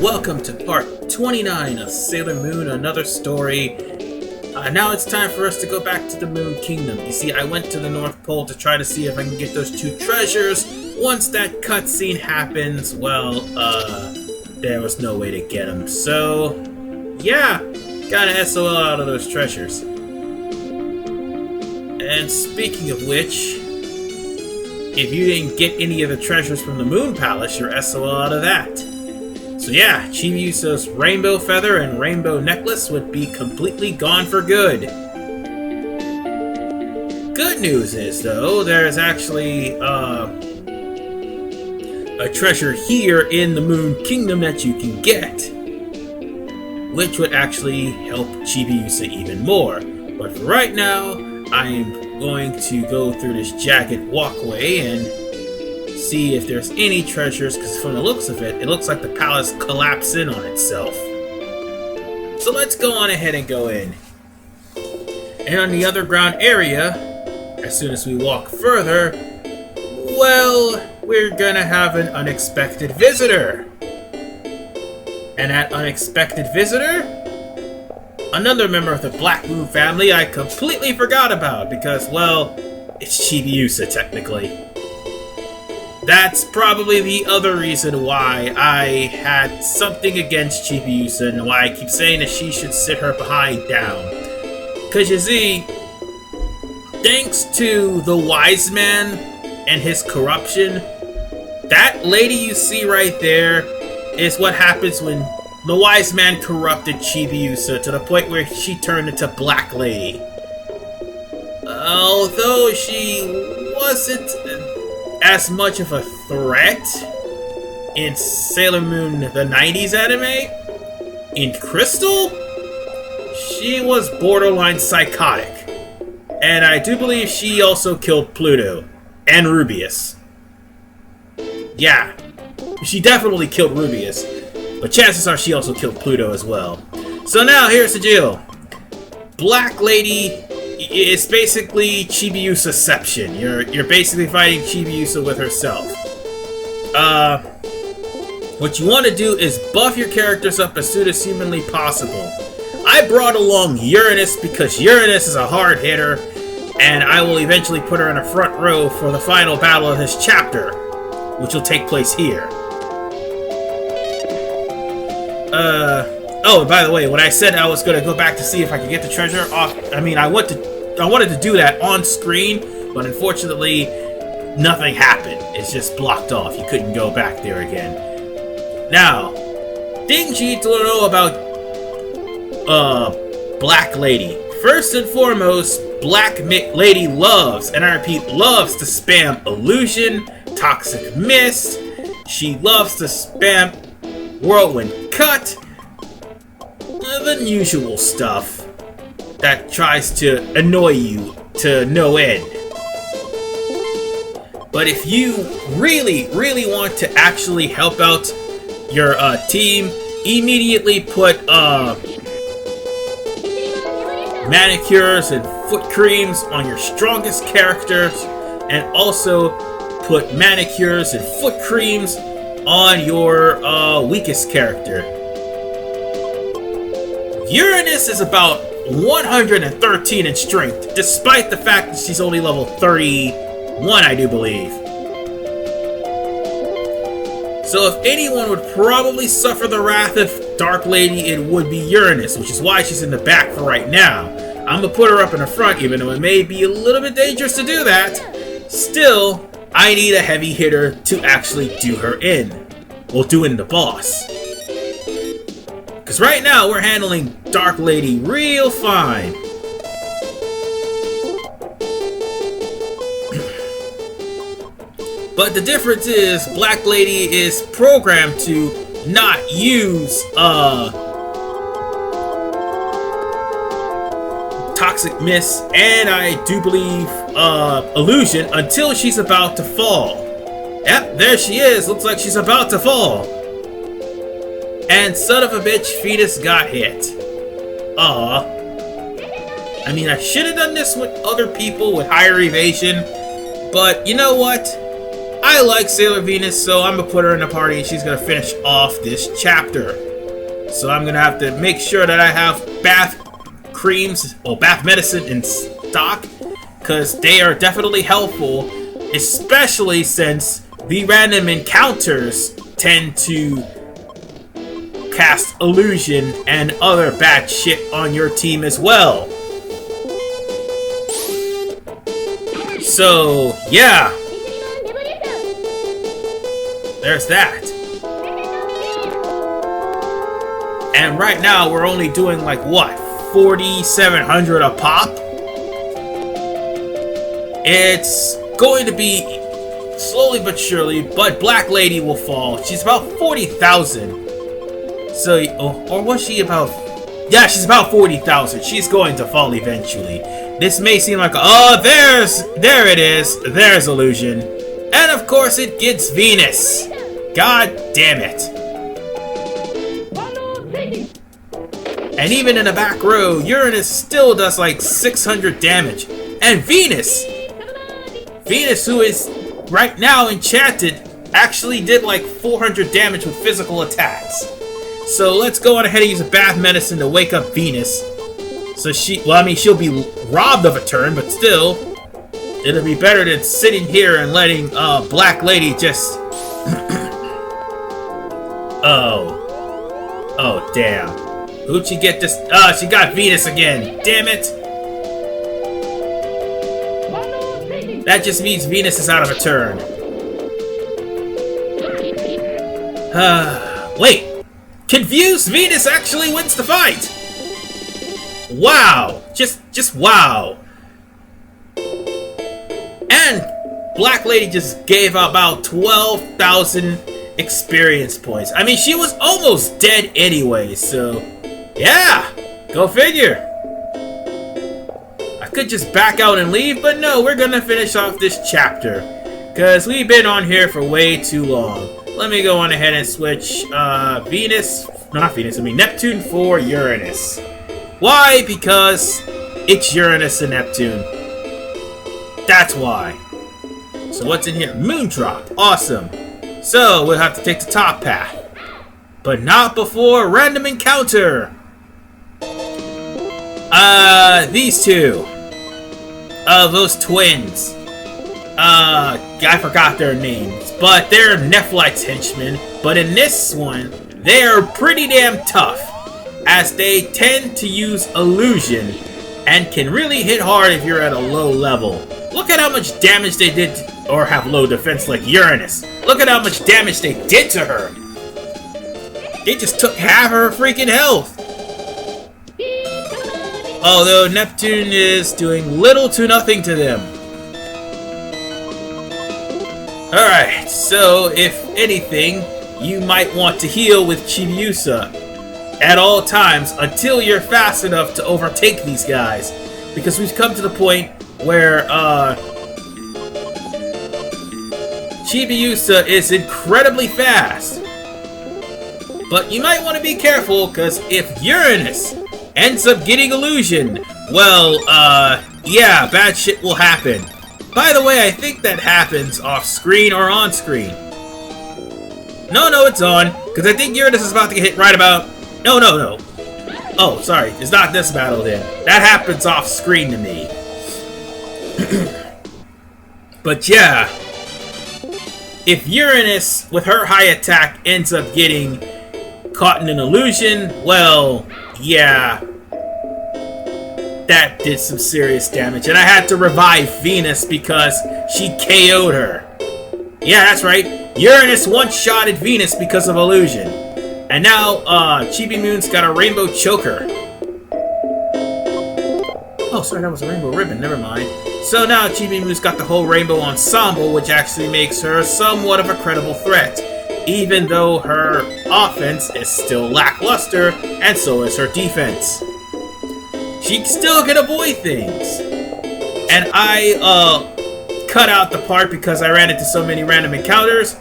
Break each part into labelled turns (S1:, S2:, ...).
S1: Welcome to part 29 of Sailor Moon, Another Story. Now it's time for us to go back to the Moon Kingdom. You see, I went to the North Pole to try to see if I can get those two treasures. Once that cutscene happens, well, there was no way to get them. So, yeah, got an SOL out of those treasures. And speaking of which, if you didn't get any of the treasures from the Moon Palace, you're SOL out of that. So yeah, Chibi-Usa's rainbow feather and rainbow necklace would be completely gone for good. Good news is, though, there's actually a treasure here in the Moon Kingdom that you can get, which would actually help Chibi-Usa even more. But for right now, I'm going to go through this jagged walkway and see if there's any treasures, because from the looks of it, it looks like the palace collapsed in on itself. So let's go on ahead and go in. And on the underground area, as soon as we walk further, well, we're gonna have an unexpected visitor. And that unexpected visitor? Another member of the Black Moon family I completely forgot about because, well, it's Chibi-Usa technically. That's probably the other reason why I had something against Chibi-Usa and why I keep saying that she should sit her behind down. Because you see, thanks to the wise man and his corruption, that lady you see right there is what happens when the wise man corrupted Chibi-Usa to the point where she turned into Black Lady. Although she wasn't as much of a threat in Sailor Moon the 90s anime, in Crystal, she was borderline psychotic. And I do believe she also killed Pluto and Rubius. Yeah, she definitely killed Rubius, but chances are she also killed Pluto as well. So now here's the deal. Black Lady is basically Chibi-Usaception. You're basically fighting Chibi-Usa with herself. What you want to do is buff your characters up as soon as humanly possible. I brought along Uranus because Uranus is a hard hitter, and I will eventually put her in the front row for the final battle of this chapter, which will take place here. Oh, and by the way, when I said I was going to go back to see if I could get the treasure off, I wanted to do that on screen, but unfortunately, nothing happened. It's just blocked off. You couldn't go back there again. Now, things you need to know about Black Lady. First and foremost, Black Lady loves, and I repeat, loves to spam Illusion, Toxic Mist. She loves to spam Whirlwind Cut, the usual stuff that tries to annoy you to no end. But if you really want to actually help out your team, immediately put manicures and foot creams on your strongest characters, and also put manicures and foot creams on your weakest character. Uranus is about 113 in strength, despite the fact that she's only level 31, I do believe. So if anyone would probably suffer the wrath of Dark Lady, it would be Uranus, which is why she's in the back for right now. I'm gonna put her up in the front, even though it may be a little bit dangerous to do that. Still, I need a heavy hitter to actually do her in. Well, do in the boss. Because right now, we're handling Dark Lady real fine. But the difference is, Black Lady is programmed to not use Toxic Mist, and I do believe Illusion, until she's about to fall. Yep, there she is. Looks like she's about to fall. And son of a bitch, Fetus got hit. Aw. I mean, I should have done this with other people with higher evasion, but you know what? I like Sailor Venus, so I'm gonna put her in the party and she's gonna finish off this chapter. So I'm gonna have to make sure that I have bath creams or bath medicine in stock, because they are definitely helpful, especially since the random encounters tend to cast illusion and other bad shit on your team as well. So, yeah. There's that. And right now we're only doing like what? 4,700 a pop? It's going to be slowly but surely, but Black Lady will fall. She's about 40,000. So, or was she about... Yeah, she's about 40,000. She's going to fall eventually. This may seem like, oh, there it is. There's illusion. And of course it gets Venus. God damn it. And even in the back row, Uranus still does like 600 damage. And Venus, who is right now enchanted, actually did like 400 damage with physical attacks. So let's go on ahead and use a bath medicine to wake up Venus. So she'll be robbed of a turn, but still, it'll be better than sitting here and letting Black Lady just... Oh, damn. Who'd she get this? She got Venus again. Damn it. That just means Venus is out of a turn. Wait. Confused Venus actually wins the fight. Wow. Just wow. And Black Lady just gave about 12,000 experience points. I mean, she was almost dead anyway, so yeah, go figure. I could just back out and leave, but no, we're gonna finish off this chapter because we've been on here for way too long. Let me go on ahead and switch Neptune for Uranus. Why? Because it's Uranus and Neptune. That's why. So what's in here? Moondrop. Awesome. So we'll have to take the top path. But not before random encounter. These two. Those twins. I forgot their names. But they're Nephites henchmen. But in this one, they're pretty damn tough, as they tend to use illusion and can really hit hard if you're at a low level. Look at how much damage they did, or have low defense like Uranus. Look at how much damage they did to her. They just took half her freaking health. Although Neptune is doing little to nothing to them. Alright, so if anything, you might want to heal with Chibi-Usa at all times until you're fast enough to overtake these guys. Because we've come to the point where Chibi-Usa is incredibly fast. But you might want to be careful, because if Uranus ends up getting illusion, well, yeah, bad shit will happen. By the way, I think that happens off-screen or on-screen. No, it's on, because I think Uranus is about to get hit right about... No. Oh, sorry, it's not this battle then. That happens off-screen to me. But yeah, if Uranus, with her high attack, ends up getting caught in an illusion, well, yeah, that did some serious damage. And I had to revive Venus because she KO'd her. Yeah, that's right. Uranus one-shotted Venus because of illusion. And now, Chibi-Moon's got a rainbow choker. Oh, sorry, that was a rainbow ribbon. Never mind. So now Chibi-Moon's got the whole rainbow ensemble, which actually makes her somewhat of a credible threat. Even though her offense is still lackluster, and so is her defense. She still can avoid things. And I, cut out the part because I ran into so many random encounters.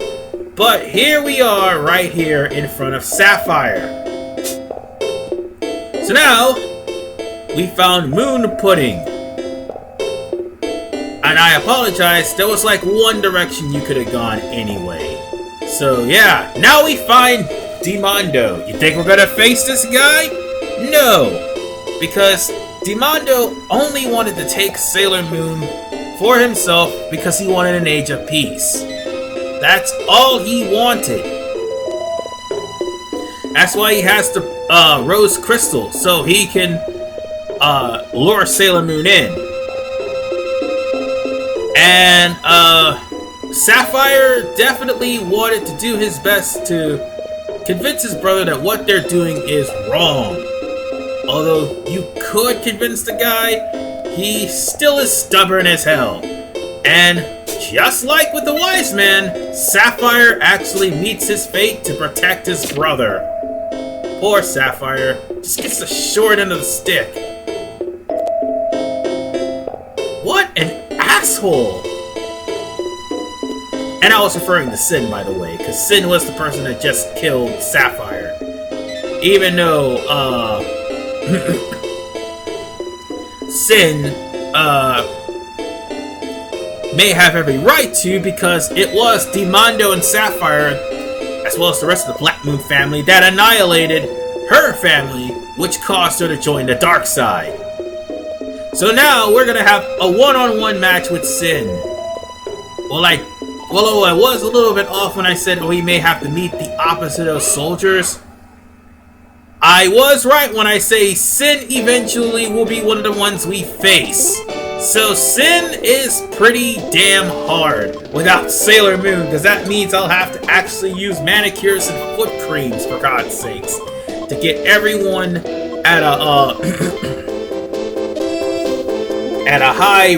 S1: But here we are, right here in front of Sapphire. So now, we found Moon Pudding. And I apologize, there was like one direction you could have gone anyway. So yeah, now we find Dimondo. You think we're gonna face this guy? No, because Dimondo only wanted to take Sailor Moon for himself because he wanted an age of peace. That's all he wanted. That's why he has the rose crystal, so he can lure Sailor Moon in. And Sapphire definitely wanted to do his best to convince his brother that what they're doing is wrong. Although you could convince the guy, he still is stubborn as hell. And just like with the wise man, Sapphire actually meets his fate to protect his brother. Poor Sapphire just gets the short end of the stick. What an asshole! And I was referring to Sin, by the way, because Sin was the person that just killed Sapphire. Even though, Sin, may have every right to, because it was Dimondo and Sapphire, as well as the rest of the Black Moon family, that annihilated her family, which caused her to join the dark side. So now we're gonna have a one-on-one match with Sin. Well, I was a little bit off when I said we may have to meet the opposite of soldiers. I was right when I say Sin eventually will be one of the ones we face. So Sin is pretty damn hard without Sailor Moon, because that means I'll have to actually use manicures and foot creams, for God's sakes, to get everyone at a at a high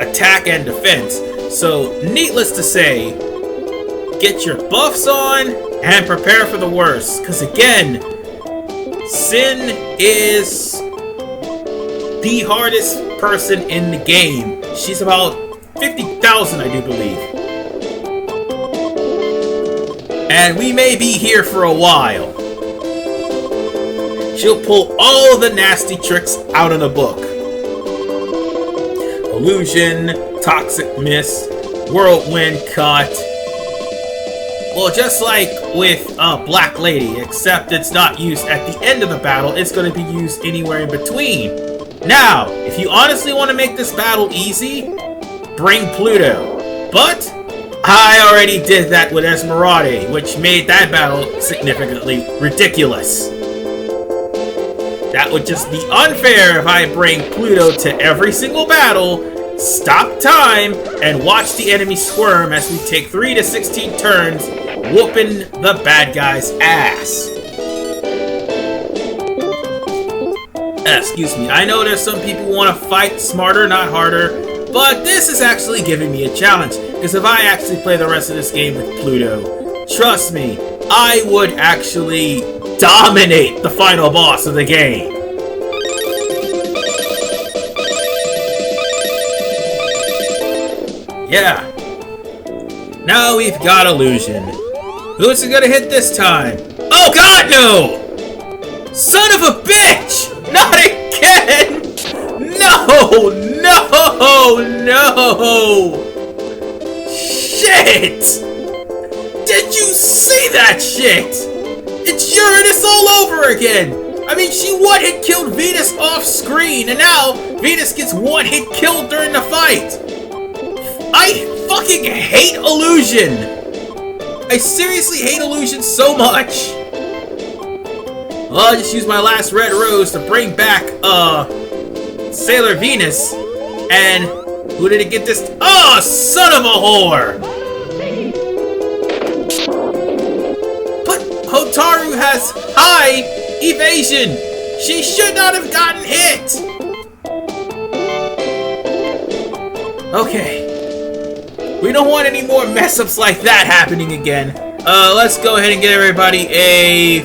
S1: attack and defense. So, needless to say, get your buffs on and prepare for the worst. Because again, Sin is the hardest person in the game. She's about 50,000, I do believe. And we may be here for a while. She'll pull all the nasty tricks out of the book. Illusion, Toxic Mist, Whirlwind Cut. Well, just like with Black Lady, except it's not used at the end of the battle, it's going to be used anywhere in between. Now, if you honestly want to make this battle easy, bring Pluto. But I already did that with Esmeralda, which made that battle significantly ridiculous. That would just be unfair if I bring Pluto to every single battle, stop time, and watch the enemy squirm as we take 3 to 16 turns whooping the bad guy's ass. Excuse me, I know there's some people who want to fight smarter, not harder, but this is actually giving me a challenge, because if I actually play the rest of this game with Pluto, trust me, I would actually dominate the final boss of the game. Yeah. Now we've got Illusion. Who's it gonna hit this time? Oh god, no! Son of a bitch! Not again! No! No! No! Shit! Did you see that shit? It's Uranus all over again! I mean, she one-hit killed Venus off-screen, and now Venus gets one-hit killed during the fight! I fucking hate Illusion! I seriously hate Illusion so much! Well, I'll just use my last red rose to bring back, Sailor Venus, and who did it get this? Oh, son of a whore! But Hotaru has high evasion! She should not have gotten hit! Okay. We don't want any more mess-ups like that happening again. Let's go ahead and get everybody a...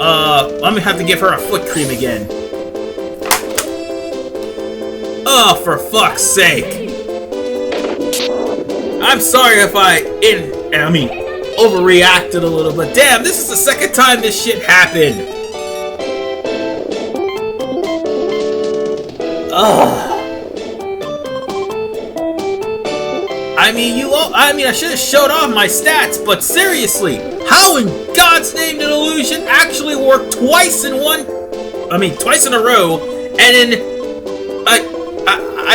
S1: I'm gonna have to give her a foot cream again. Oh, for fuck's sake. I'm sorry if I overreacted a little, but damn, this is the second time this shit happened. Ugh. I mean, I should have showed off my stats, but seriously, how in God's name did illusion actually work twice in a row, and then I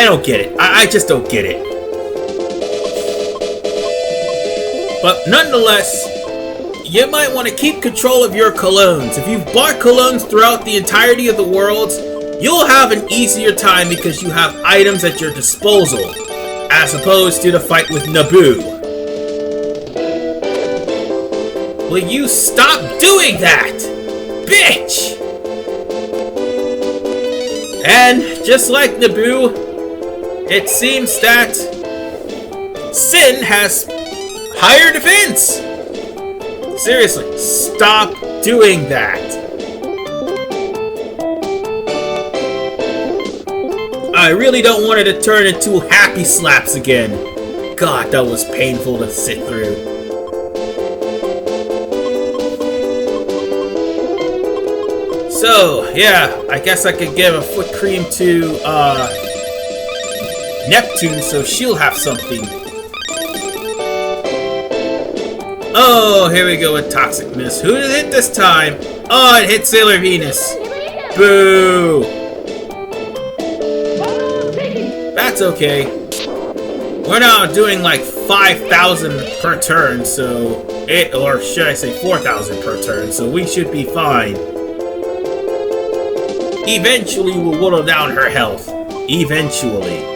S1: don't get it. I just don't get it. But nonetheless, you might want to keep control of your colognes. If you've bought colognes throughout the entirety of the worlds, you'll have an easier time because you have items at your disposal, as opposed to the fight with Naboo. Will you stop doing that, bitch? And just like Naboo, it seems that Sin has higher defense. Seriously, stop doing that. I really don't want it to turn into happy slaps again. God, that was painful to sit through. So, yeah, I guess I could give a foot cream to, Neptune so she'll have something. Oh, here we go with Toxic Mist. Who did it hit this time? Oh, it hit Sailor Venus. Boo! That's okay. We're now doing like 5,000 per turn, or should I say 4,000 per turn, so we should be fine. Eventually we'll whittle down her health. Eventually.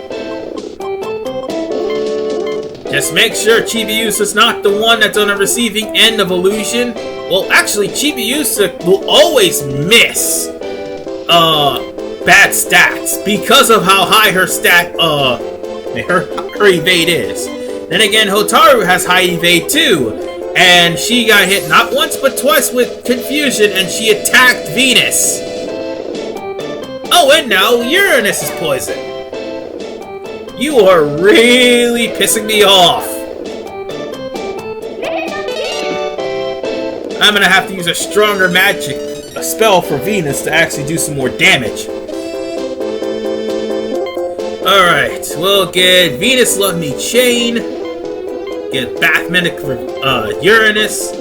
S1: Just make sure Chibi-Usa's not the one that's on the receiving end of illusion. Well, actually, Chibi-Usa will always miss bad stats because of how high her her evade is. Then again, Hotaru has high evade too, and she got hit not once but twice with confusion, and she attacked Venus. Oh, and now Uranus is poisoned. You are really pissing me off. I'm gonna have to use a stronger a spell for Venus to actually do some more damage. Alright, we'll get Venus Love Me Chain. Get Bath Medic for Uranus.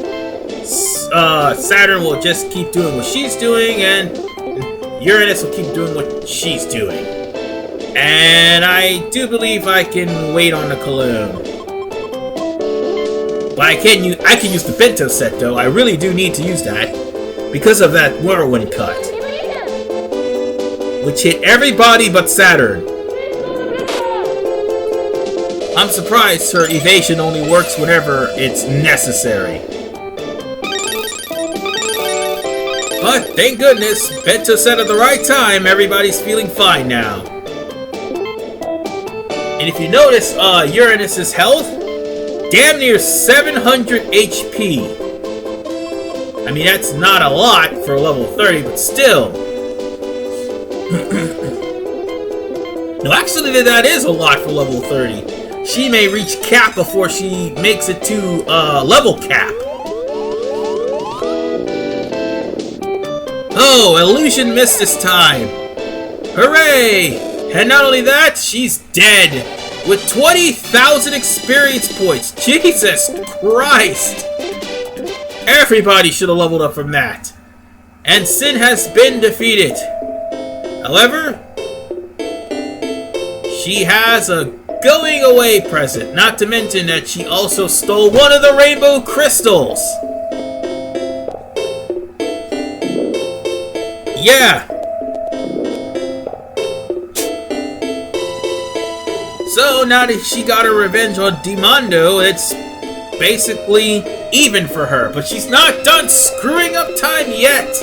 S1: Saturn will just keep doing what she's doing, and Uranus will keep doing what she's doing. And I do believe I can wait on the Cologne. But I can use the Bento set though. I really do need to use that because of that whirlwind cut, which hit everybody but Saturn. I'm surprised her evasion only works whenever it's necessary. But thank goodness, Bento set at the right time. Everybody's feeling fine now. And if you notice, Uranus's health, damn near 700 HP. I mean, that's not a lot for level 30, but still. No, actually, that is a lot for level 30. She may reach cap before she makes it to level cap. Oh, illusion missed this time. Hooray! And not only that, she's dead with 20,000 experience points. Jesus Christ! Everybody should have leveled up from that. And Sin has been defeated. However, she has a going away present. Not to mention that she also stole one of the rainbow crystals. Yeah. So now that she got her revenge on Dimando, it's basically even for her. But she's not done screwing up time yet.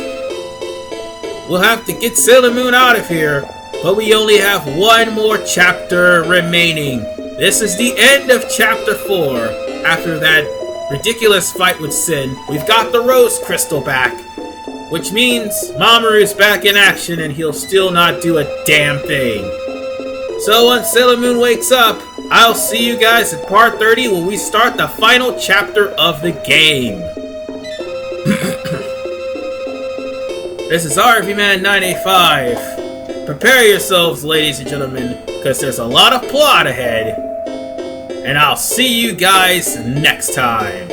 S1: We'll have to get Sailor Moon out of here. But we only have one more chapter remaining. This is the end of chapter 4. After that ridiculous fight with Sin, we've got the Rose Crystal back. Which means Mamoru's back in action and he'll still not do a damn thing. So once Sailor Moon wakes up, I'll see you guys at part 30 when we start the final chapter of the game. This is RVMan985. Prepare yourselves, ladies and gentlemen, because there's a lot of plot ahead. and I'll see you guys next time.